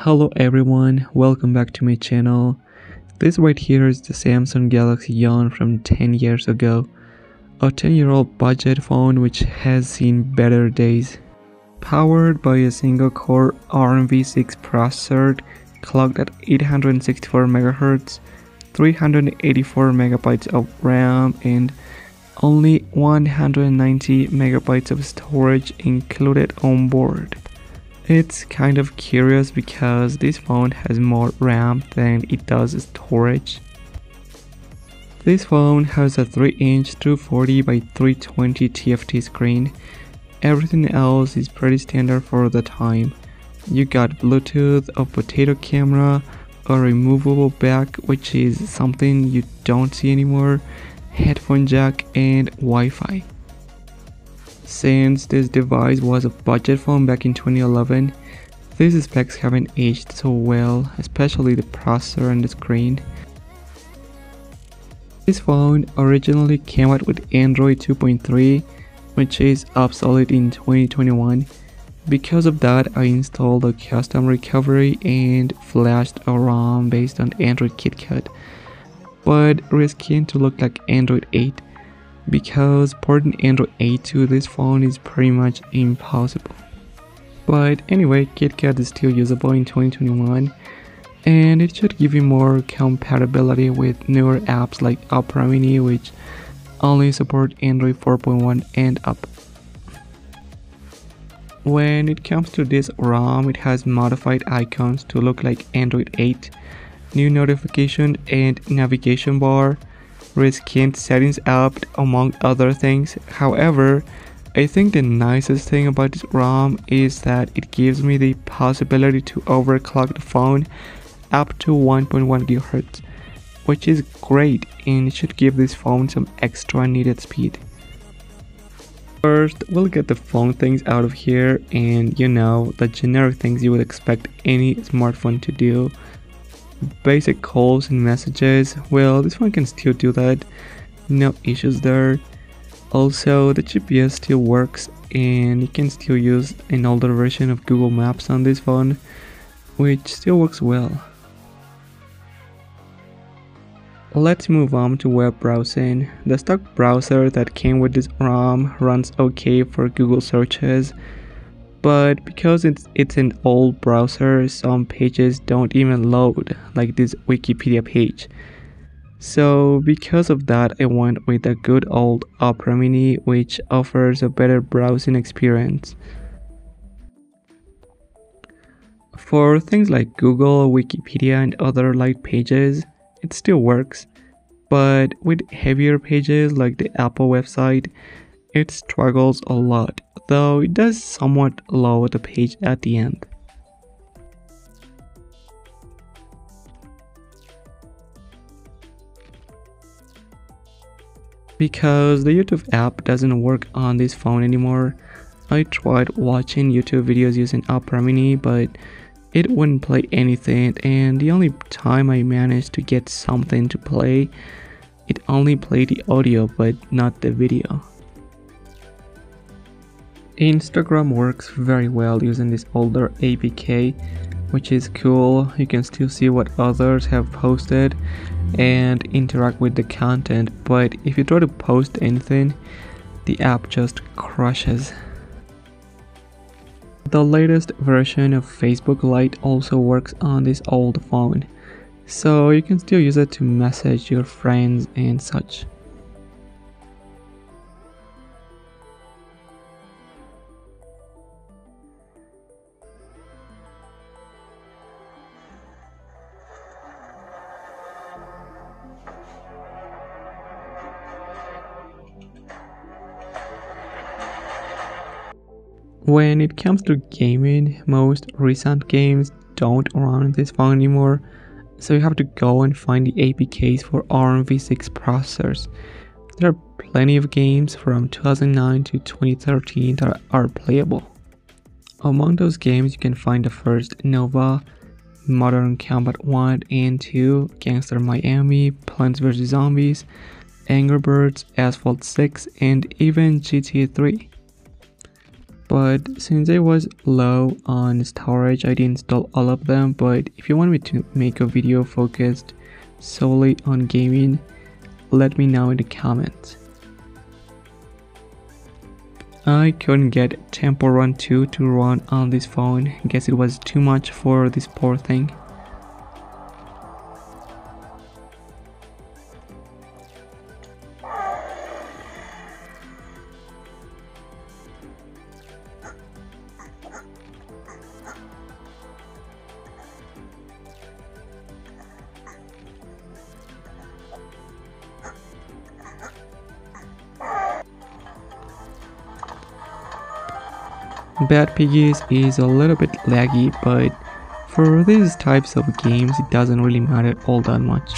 Hello everyone, welcome back to my channel. This right here is the Samsung Galaxy Yon from 10 years ago. A 10-year-old budget phone which has seen better days. Powered by a single-core ARM v6 processor clocked at 864 MHz, 384 MB of RAM and only 190 MB of storage included on board. It's kind of curious because this phone has more RAM than it does storage. This phone has a 3-inch 240 by 320 TFT screen. Everything else is pretty standard for the time. You got Bluetooth, a potato camera, a removable back which is something you don't see anymore, headphone jack and Wi-Fi. Since this device was a budget phone back in 2011, these specs haven't aged so well, especially the processor and the screen. This phone originally came out with Android 2.3, which is obsolete in 2021. Because of that, I installed a custom recovery and flashed a ROM based on Android KitKat, but risking to look like Android 8. Because porting Android 8 to this phone is pretty much impossible. But anyway, KitKat is still usable in 2021 and it should give you more compatibility with newer apps like Opera Mini, which only support Android 4.1 and up. When it comes to this ROM, it has modified icons to look like Android 8, new notification and navigation bar, reskinned settings app, among other things. However, I think the nicest thing about this ROM is that it gives me the possibility to overclock the phone up to 1.1 GHz, which is great and it should give this phone some extra needed speed. First, we'll get the phone things out of here and the generic things you would expect any smartphone to do. Basic calls and messages, well, this one can still do that, no issues there. Also, the GPS still works and you can still use an older version of Google Maps on this phone, which still works well. Let's move on to web browsing. The stock browser that came with this ROM runs okay for Google searches, but because it's an old browser, some pages don't even load, like this Wikipedia page. So because of that, I went with a good old Opera Mini, which offers a better browsing experience. For things like Google, Wikipedia and other light pages, it still works, but with heavier pages like the Apple website, it struggles a lot, though it does somewhat lower the page at the end. Because the YouTube app doesn't work on this phone anymore, I tried watching YouTube videos using Opera Mini, but it wouldn't play anything, and the only time I managed to get something to play, it only played the audio but not the video. Instagram works very well using this older APK, which is cool. You can still see what others have posted and interact with the content, but if you try to post anything, the app just crashes. The latest version of Facebook Lite also works on this old phone, so you can still use it to message your friends and such. When it comes to gaming, most recent games don't run on this phone anymore, so you have to go and find the APKs for ARM v6 processors. There are plenty of games from 2009 to 2013 that are playable. Among those games you can find the first Nova, Modern Combat 1 and 2, Gangster Miami, Plants vs Zombies, Angry Birds, Asphalt 6 and even GTA 3. but since I was low on storage, I didn't install all of them. But if you want me to make a video focused solely on gaming, let me know in the comments. I couldn't get Temple Run 2 to run on this phone. Guess it was too much for this poor thing. Bad Piggies is a little bit laggy, but for these types of games it doesn't really matter all that much.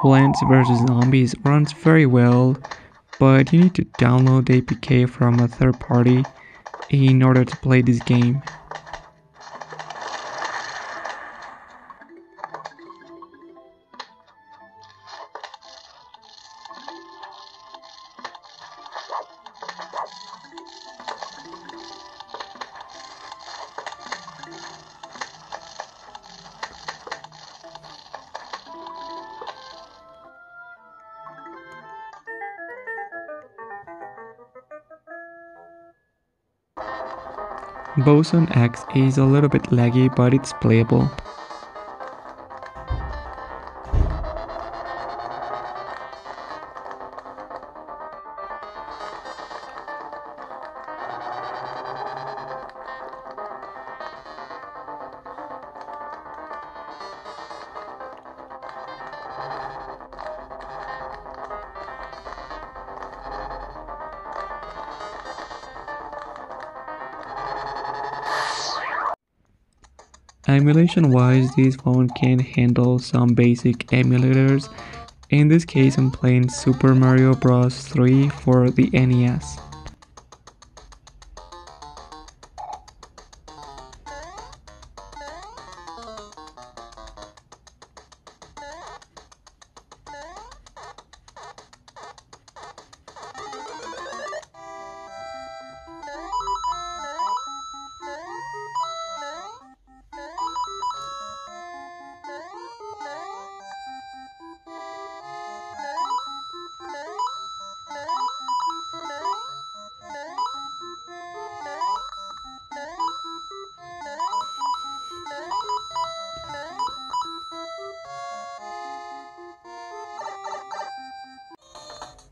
Plants vs Zombies runs very well, but you need to download the APK from a third party in order to play this game. Boson X is a little bit laggy, but it's playable. Emulation wise, this phone can handle some basic emulators. In this case, I'm playing Super Mario Bros. 3 for the NES.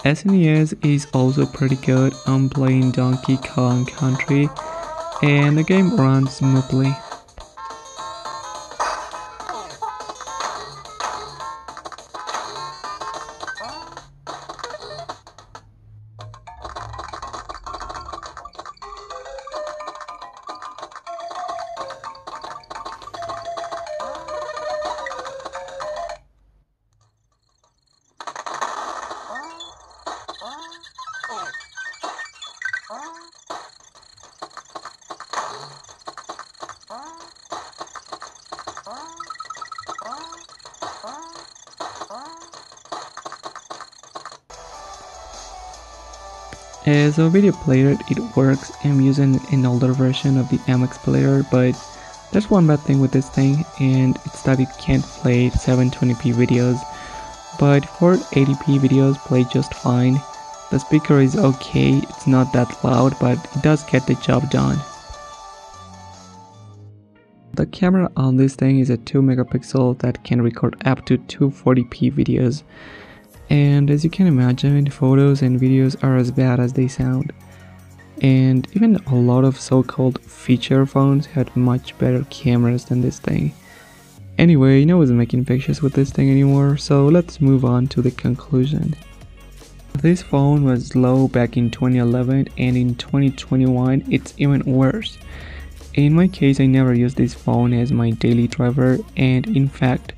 SNES is also pretty good. I'm playing Donkey Kong Country and the game runs smoothly. As a video player, it works. I'm using an older version of the MX player, but there's one bad thing with this thing, and it's that it can't play 720p videos, but 480p videos play just fine. The speaker is okay, it's not that loud, but it does get the job done. The camera on this thing is a 2 megapixel that can record up to 240p videos. And as you can imagine, photos and videos are as bad as they sound. And even a lot of so-called feature phones had much better cameras than this thing. Anyway, I wasn't making pictures with this thing anymore, so let's move on to the conclusion. This phone was low back in 2011, and in 2021 it's even worse. In my case, I never used this phone as my daily driver, and in fact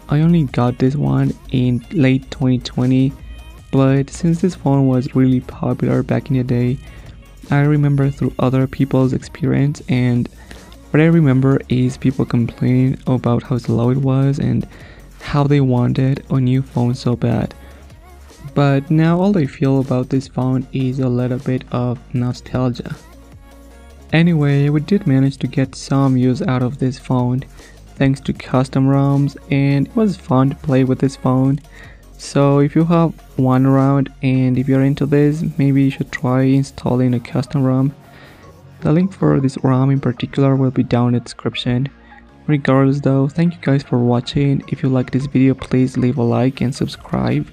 I only got this one in late 2020. But since this phone was really popular back in the day, I remember through other people's experience, and what I remember is people complaining about how slow it was and how they wanted a new phone so bad. But now all I feel about this phone is a little bit of nostalgia. Anyway, we did manage to get some use out of this phone thanks to custom ROMs, and it was fun to play with this phone. So if you have one around and if you're into this, maybe you should try installing a custom ROM. The link for this ROM in particular will be down in the description. Regardless though, thank you guys for watching. If you like this video, please leave a like and subscribe.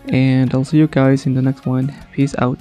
And I'll see you guys in the next one. Peace out.